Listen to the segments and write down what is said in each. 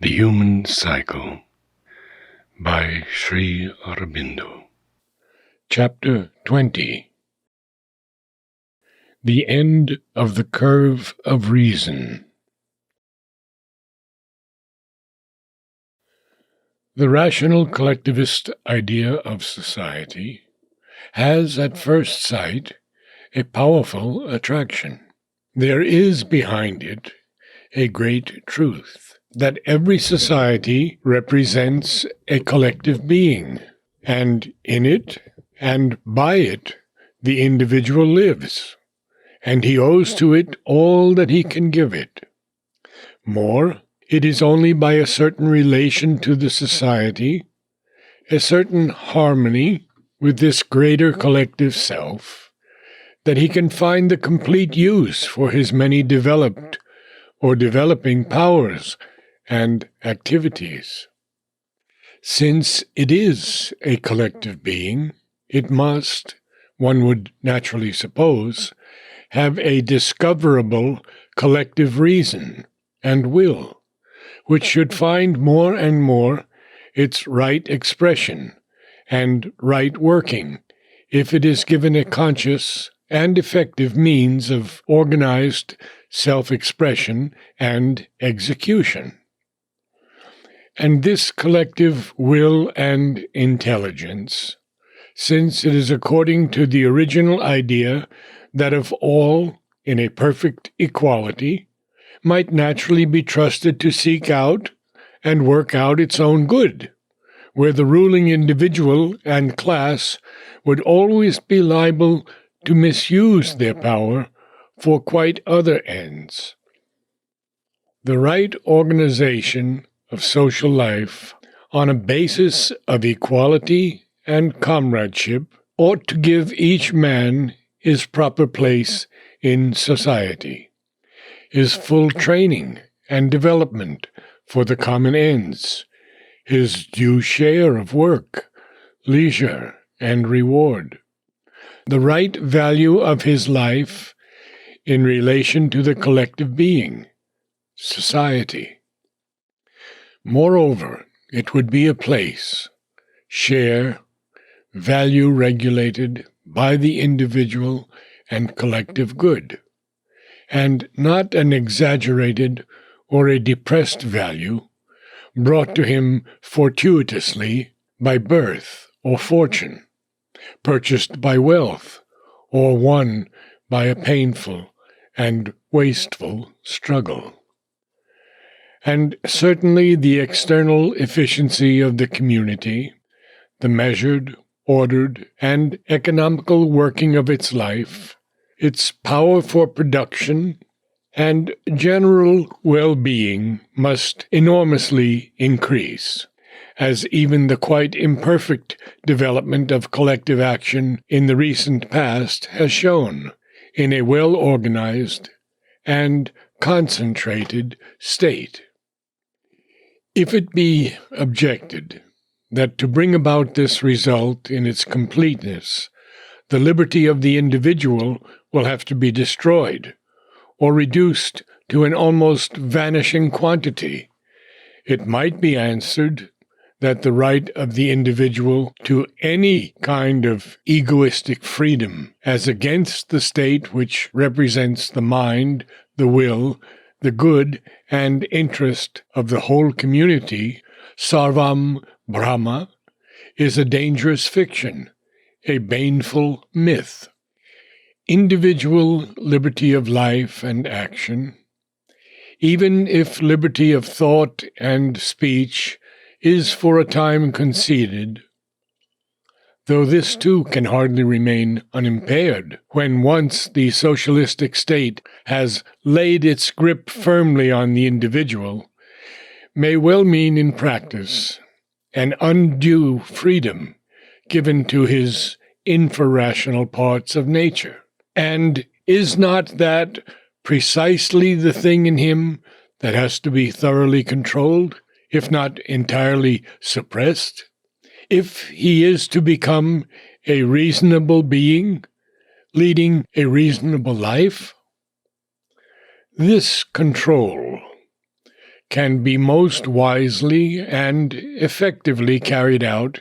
The Human Cycle by Sri Aurobindo. Chapter 20. The End of the Curve of Reason. The rational collectivist idea of society has, at first sight, a powerful attraction. There is behind it a great truth, that every society represents a collective being, and in it and by it the individual lives, and he owes to it all that he can give it. More, it is only by a certain relation to the society, a certain harmony with this greater collective self, that he can find the complete use for his many developed or developing powers and activities. Since it is a collective being, it must, one would naturally suppose, have a discoverable collective reason and will, which should find more and more its right expression and right working if it is given a conscious and effective means of organized self-expression and execution. And this collective will and intelligence, since it is according to the original idea that of all, in a perfect equality, might naturally be trusted to seek out and work out its own good, where the ruling individual and class would always be liable to misuse their power for quite other ends. The right organization of social life on a basis of equality and comradeship ought to give each man his proper place in society, his full training and development for the common ends, his due share of work, leisure, and reward, the right value of his life in relation to the collective being, society. Moreover, it would be a place, share, value regulated by the individual and collective good, and not an exaggerated or a depressed value brought to him fortuitously by birth or fortune, purchased by wealth, or won by a painful and wasteful struggle. And certainly the external efficiency of the community, the measured, ordered, and economical working of its life, its power for production, and general well-being must enormously increase, as even the quite imperfect development of collective action in the recent past has shown, in a well-organized and concentrated state. If it be objected that to bring about this result in its completeness, the liberty of the individual will have to be destroyed, or reduced to an almost vanishing quantity, it might be answered that the right of the individual to any kind of egoistic freedom, as against the state which represents the mind, the will, the good and interest of the whole community, sarvam Brahma, is a dangerous fiction, a baneful myth. Individual liberty of life and action, even if liberty of thought and speech is for a time conceded, though this too can hardly remain unimpaired when once the socialistic state has laid its grip firmly on the individual, may well mean in practice an undue freedom given to his infrarational parts of nature. And is not that precisely the thing in him that has to be thoroughly controlled, if not entirely suppressed, if he is to become a reasonable being, leading a reasonable life? This control can be most wisely and effectively carried out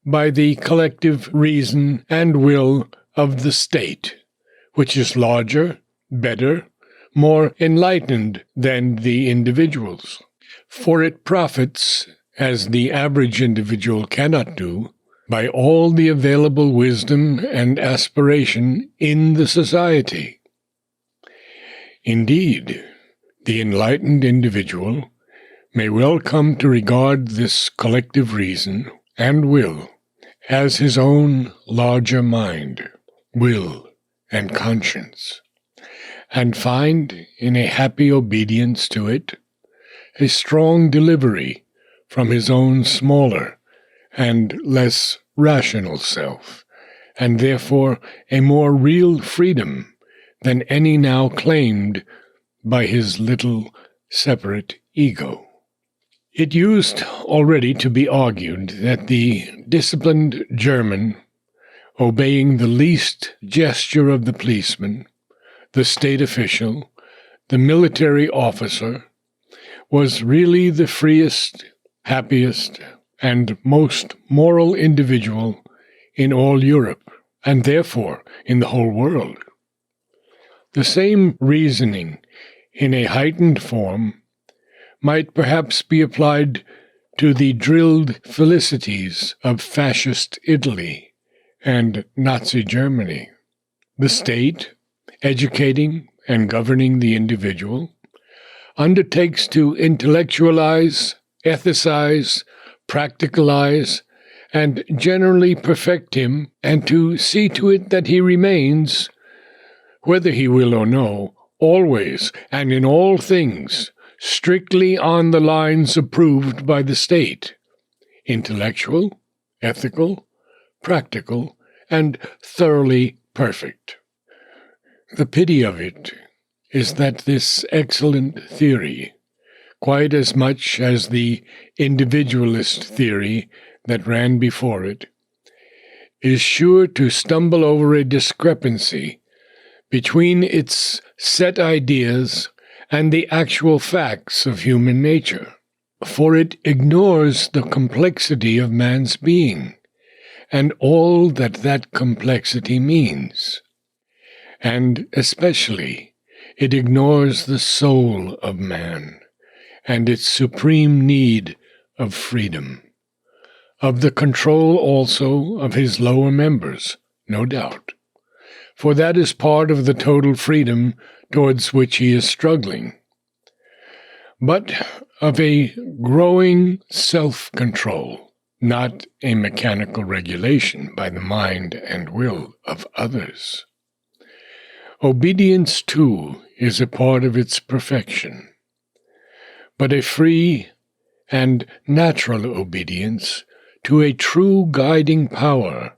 by the collective reason and will of the state, which is larger, better, more enlightened than the individuals. For it profits, as the average individual cannot do, by all the available wisdom and aspiration in the society. Indeed, the enlightened individual may well come to regard this collective reason and will as his own larger mind, will, and conscience, and find in a happy obedience to it a strong delivery from his own smaller and less rational self, and therefore a more real freedom than any now claimed by his little separate ego. It used already to be argued that the disciplined German, obeying the least gesture of the policeman, the state official, the military officer, was really the freest, happiest, and most moral individual in all Europe, and therefore in the whole world. The same reasoning, in a heightened form, might perhaps be applied to the drilled felicities of fascist Italy and Nazi Germany. The state, educating and governing the individual, undertakes to intellectualize, ethicize, practicalize, and generally perfect him, and to see to it that he remains, whether he will or no, always and in all things, strictly on the lines approved by the state, intellectual, ethical, practical, and thoroughly perfect. The pity of it is that this excellent theory, quite as much as the individualist theory that ran before it, is sure to stumble over a discrepancy between its set ideas and the actual facts of human nature, for it ignores the complexity of man's being and all that that complexity means, and especially it ignores the soul of man and its supreme need of freedom, of the control also of his lower members, no doubt, for that is part of the total freedom towards which he is struggling, but of a growing self-control, not a mechanical regulation by the mind and will of others. Obedience, too, is a part of its perfection, but a free and natural obedience to a true guiding power,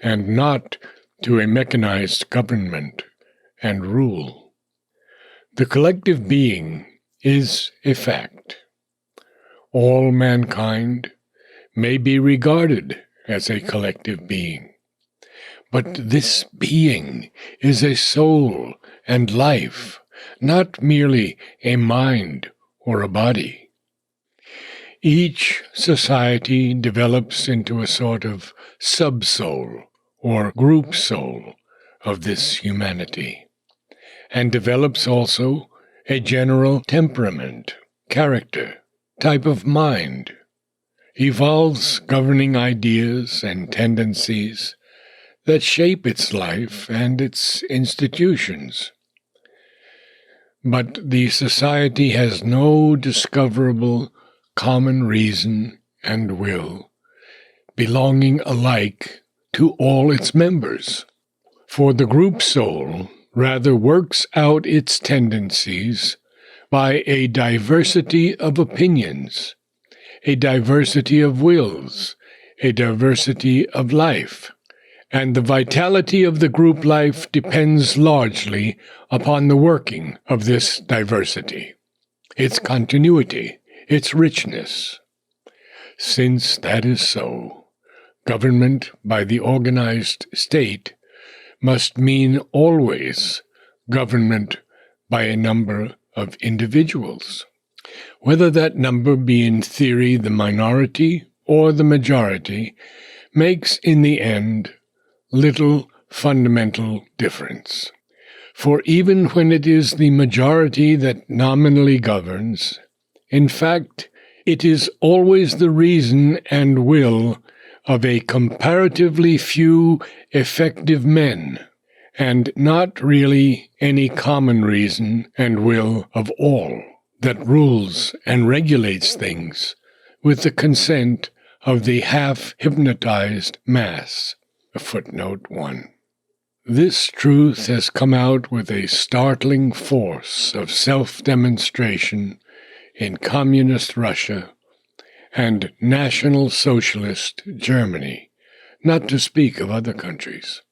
and not to a mechanized government and rule. The collective being is a fact. All mankind may be regarded as a collective being, but this being is a soul and life, not merely a mind or a body. Each society develops into a sort of sub-soul or group soul of this humanity, and develops also a general temperament, character, type of mind, evolves governing ideas and tendencies that shape its life and its institutions. But the society has no discoverable common reason and will, belonging alike to all its members. For the group soul rather works out its tendencies by a diversity of opinions, a diversity of wills, a diversity of life, and the vitality of the group life depends largely upon the working of this diversity, its continuity, its richness. Since that is so, government by the organized state must mean always government by a number of individuals. Whether that number be in theory the minority or the majority makes in the end little fundamental difference. For even when it is the majority that nominally governs, in fact, it is always the reason and will of a comparatively few effective men, and not really any common reason and will of all, that rules and regulates things with the consent of the half-hypnotized mass. Footnote 1. This truth has come out with a startling force of self-demonstration in Communist Russia and National Socialist Germany, not to speak of other countries.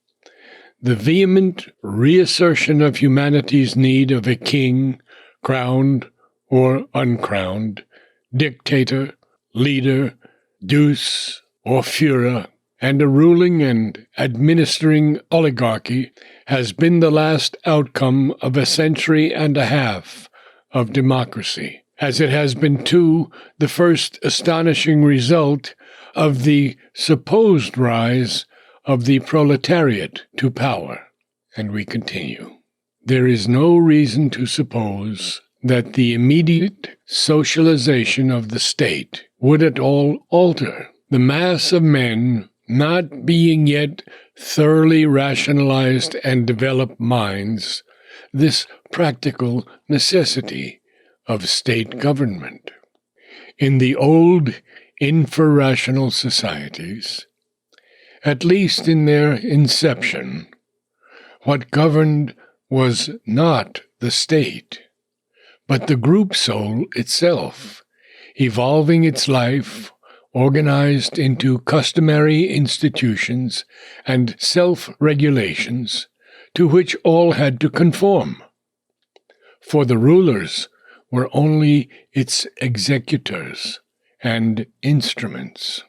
The vehement reassertion of humanity's need of a king, crowned or uncrowned, dictator, leader, deuce or Führer, and a ruling and administering oligarchy has been the last outcome of a century and a half of democracy, as it has been, too, the first astonishing result of the supposed rise of the proletariat to power. And we continue. There is no reason to suppose that the immediate socialization of the state would at all alter the mass of men not being yet thoroughly rationalized and developed minds, this practical necessity of state government. In the old infrarational societies, at least in their inception, what governed was not the state, but the group soul itself, evolving its life, organized into customary institutions and self-regulations to which all had to conform. For the rulers were only its executors and instruments.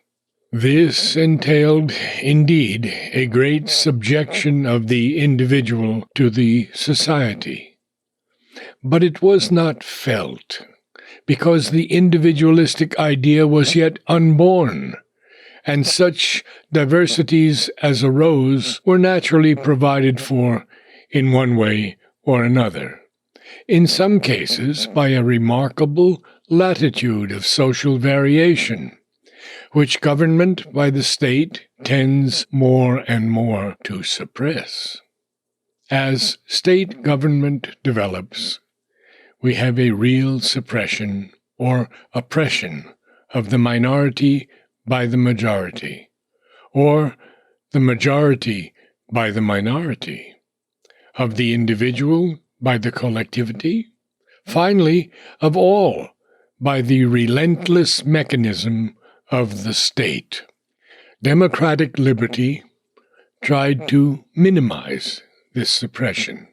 This entailed, indeed, a great subjection of the individual to the society. But it was not felt, because the individualistic idea was yet unborn, and such diversities as arose were naturally provided for in one way or another, in some cases by a remarkable latitude of social variation, which government by the state tends more and more to suppress. As state government develops, we have a real suppression or oppression of the minority by the majority, or the majority by the minority, of the individual by the collectivity, finally, of all by the relentless mechanism of the state. Democratic liberty tried to minimize this suppression.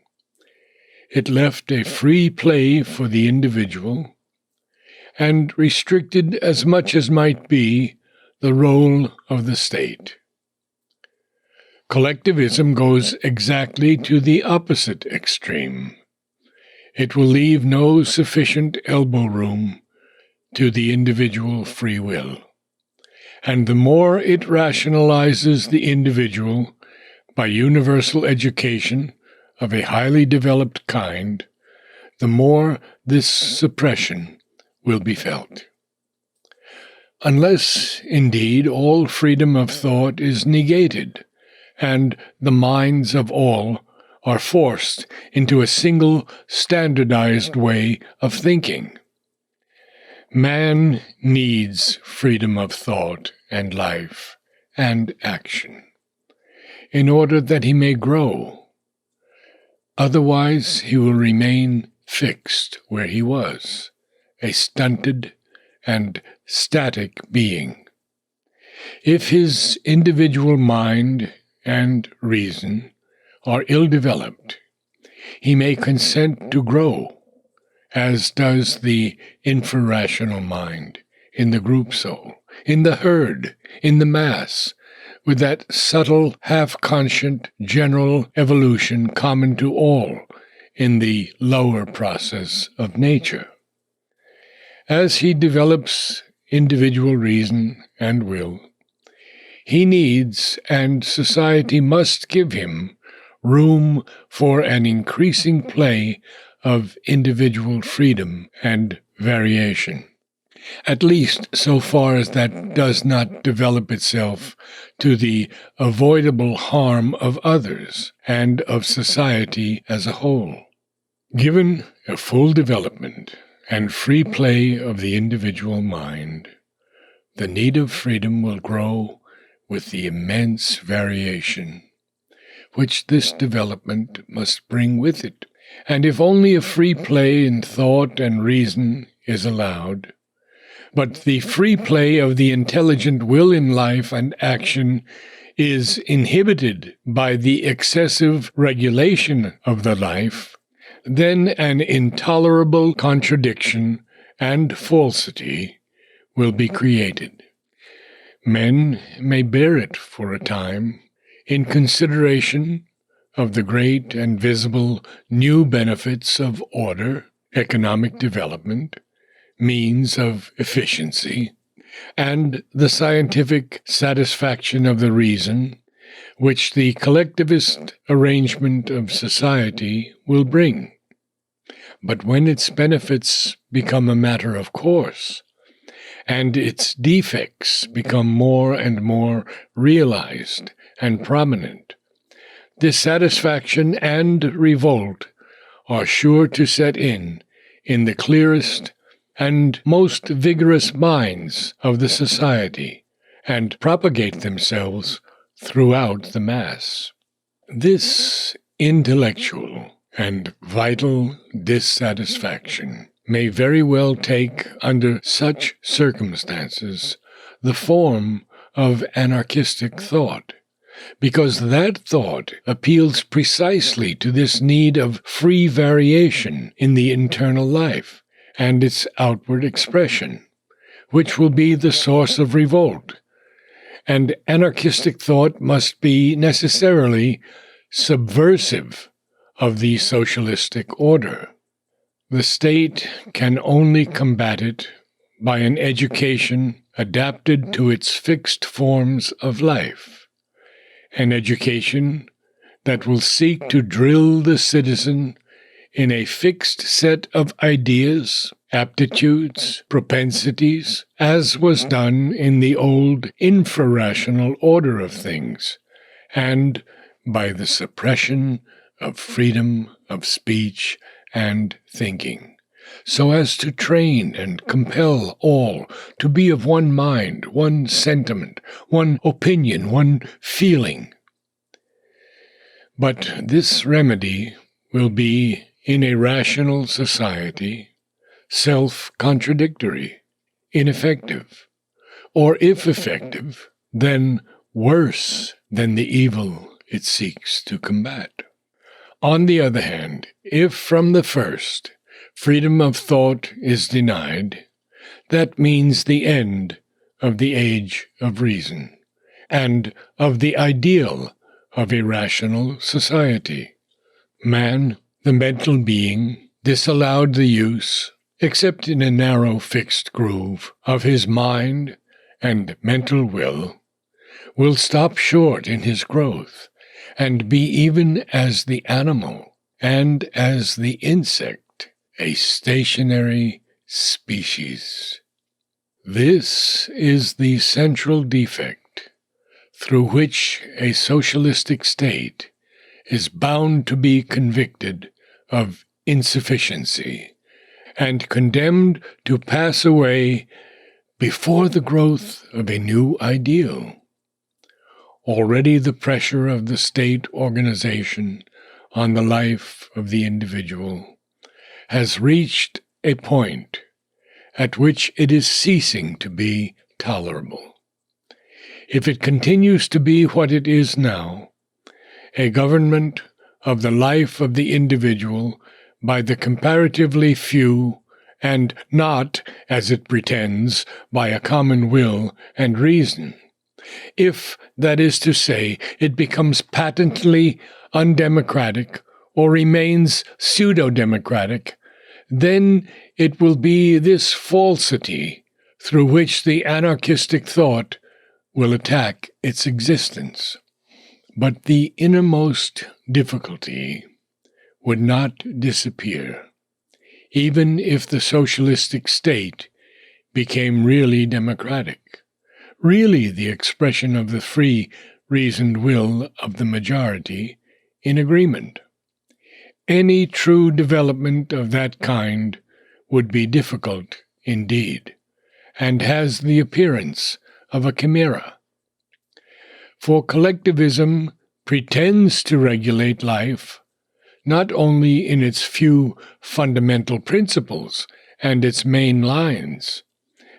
It left a free play for the individual and restricted as much as might be the role of the state. Collectivism goes exactly to the opposite extreme. It will leave no sufficient elbow room to the individual free will, and the more it rationalizes the individual by universal education of a highly developed kind, the more this suppression will be felt. Unless, indeed, all freedom of thought is negated, and the minds of all are forced into a single standardized way of thinking. Man needs freedom of thought and life and action in order that he may grow. Otherwise, he will remain fixed where he was, a stunted and static being. If his individual mind and reason are ill-developed, he may consent to grow, as does the infrarational mind, in the group soul, in the herd, in the mass, with that subtle, half-conscient, general evolution common to all in the lower process of nature. As he develops individual reason and will, he needs, and society must give him, room for an increasing play of individual freedom and variation, at least so far as that does not develop itself to the avoidable harm of others and of society as a whole. Given a full development and free play of the individual mind, the need of freedom will grow with the immense variation which this development must bring with it. And if only a free play in thought and reason is allowed, but the free play of the intelligent will in life and action is inhibited by the excessive regulation of the life, then an intolerable contradiction and falsity will be created. Men may bear it for a time in consideration of the great and visible new benefits of order, economic development, means of efficiency, and the scientific satisfaction of the reason, which the collectivist arrangement of society will bring. But when its benefits become a matter of course, and its defects become more and more realized and prominent, dissatisfaction and revolt are sure to set in the clearest and most vigorous minds of the society, and propagate themselves throughout the mass. This intellectual and vital dissatisfaction may very well take, under such circumstances, the form of anarchistic thought, because that thought appeals precisely to this need of free variation in the internal life and its outward expression, which will be the source of revolt. And anarchistic thought must be necessarily subversive of the socialistic order. The state can only combat it by an education adapted to its fixed forms of life, an education that will seek to drill the citizen in a fixed set of ideas, aptitudes, propensities, as was done in the old infrarational order of things, and by the suppression of freedom of speech and thinking, so as to train and compel all to be of one mind, one sentiment, one opinion, one feeling. But this remedy will be, in a rational society, self-contradictory, ineffective, or if effective, then worse than the evil it seeks to combat. On the other hand, if from the first freedom of thought is denied, that means the end of the age of reason, and of the ideal of a rational society. Man, the mental being, disallowed the use, except in a narrow fixed groove, of his mind and mental will stop short in his growth, and be even as the animal and as the insect, a stationary species. This is the central defect through which a socialistic state is bound to be convicted of insufficiency and condemned to pass away before the growth of a new ideal. Already the pressure of the state organization on the life of the individual has reached a point at which it is ceasing to be tolerable. If it continues to be what it is now, a government of the life of the individual by the comparatively few, and not, as it pretends, by a common will and reason, if, that is to say, it becomes patently undemocratic or remains pseudo-democratic, then it will be this falsity through which the anarchistic thought will attack its existence. But the innermost difficulty would not disappear, even if the socialistic state became really democratic, really the expression of the free, reasoned will of the majority in agreement. Any true development of that kind would be difficult indeed, and has the appearance of a chimera. For collectivism pretends to regulate life not only in its few fundamental principles and its main lines,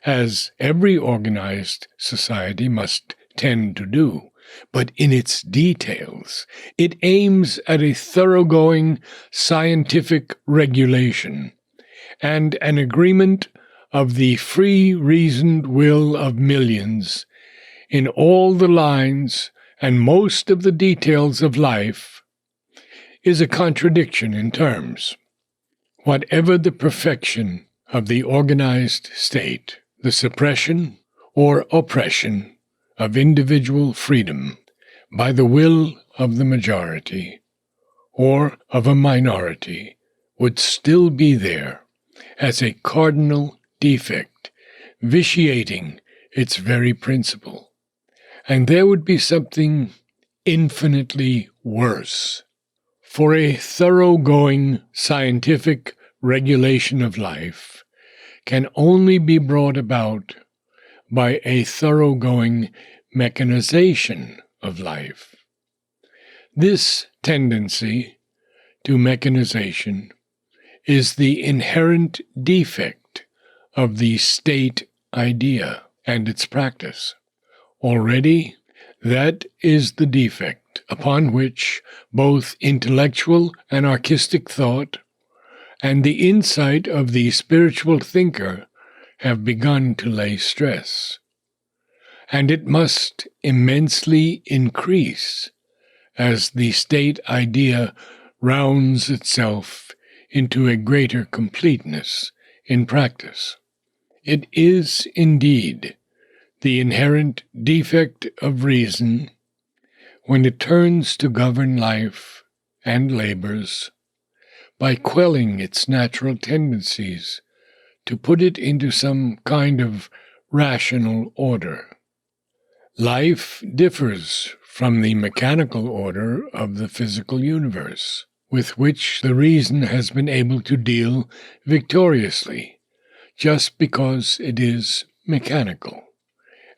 as every organized society must tend to do, but in its details. It aims at a thoroughgoing scientific regulation and an agreement of the free reasoned will of millions in all the lines and most of the details of life is a contradiction in terms. Whatever the perfection of the organized state, the suppression or oppression of individual freedom by the will of the majority or of a minority would still be there as a cardinal defect, vitiating its very principle. And there would be something infinitely worse. For a thoroughgoing scientific regulation of life can only be brought about by a thoroughgoing mechanization of life. This tendency to mechanization is the inherent defect of the state idea and its practice. Already, that is the defect upon which both intellectual and artistic thought and the insight of the spiritual thinker have begun to lay stress. And it must immensely increase as the state idea rounds itself into a greater completeness in practice. It is indeed the inherent defect of reason when it turns to govern life and labors by quelling its natural tendencies to put it into some kind of rational order. Life differs from the mechanical order of the physical universe, with which the reason has been able to deal victoriously, just because it is mechanical,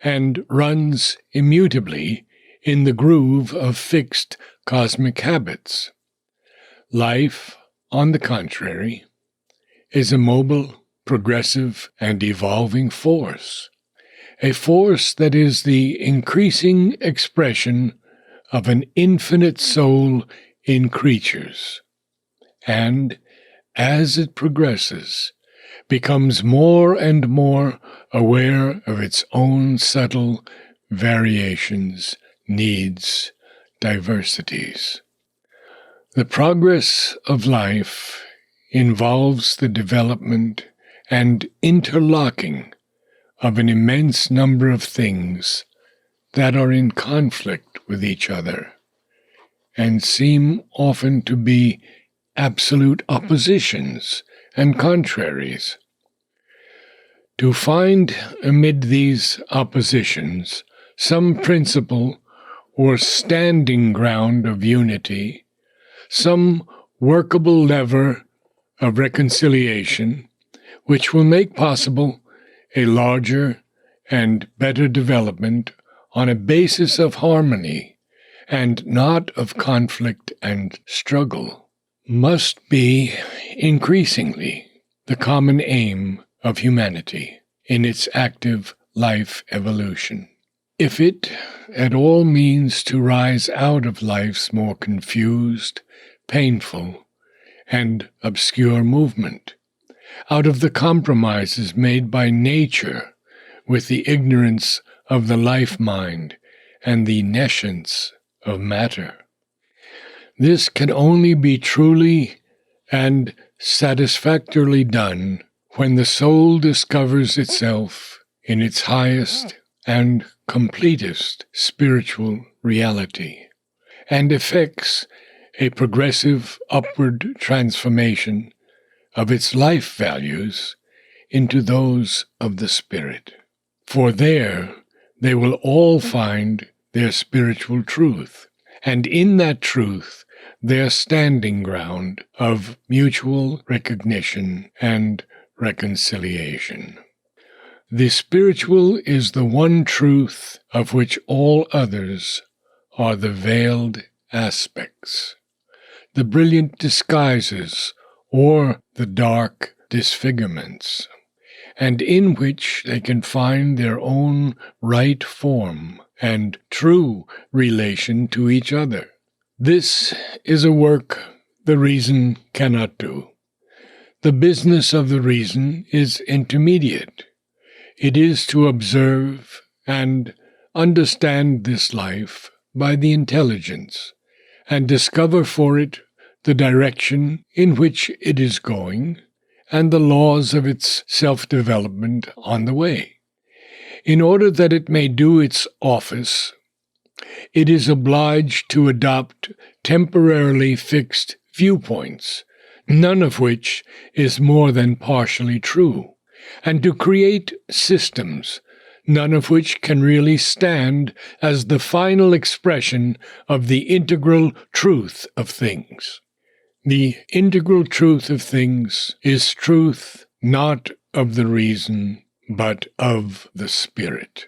and runs immutably in the groove of fixed cosmic habits. Life, on the contrary, is a mobile, progressive, and evolving force, a force that is the increasing expression of an infinite soul in creatures, and, as it progresses, becomes more and more aware of its own subtle variations, needs, diversities. The progress of life involves the development and interlocking of an immense number of things that are in conflict with each other and seem often to be absolute oppositions and contraries. To find amid these oppositions some principle or standing ground of unity, some workable lever of reconciliation, which will make possible a larger and better development on a basis of harmony and not of conflict and struggle, must be increasingly the common aim of humanity in its active life evolution. If it at all means to rise out of life's more confused, painful, and obscure movement, out of the compromises made by nature with the ignorance of the life-mind and the nescience of matter. This can only be truly and satisfactorily done when the soul discovers itself in its highest and completest spiritual reality, and effects a progressive upward transformation of its life values into those of the Spirit. For there they will all find their spiritual truth, and in that truth their standing ground of mutual recognition and reconciliation. The spiritual is the one truth of which all others are the veiled aspects, the brilliant disguises or the dark disfigurements, and in which they can find their own right form and true relation to each other. This is a work the reason cannot do. The business of the reason is intermediate. It is to observe and understand this life by the intelligence, and discover for it the direction in which it is going, and the laws of its self-development on the way. In order that it may do its office, it is obliged to adopt temporarily fixed viewpoints, none of which is more than partially true, and to create systems, none of which can really stand as the final expression of the integral truth of things. The integral truth of things is truth not of the reason, but of the Spirit.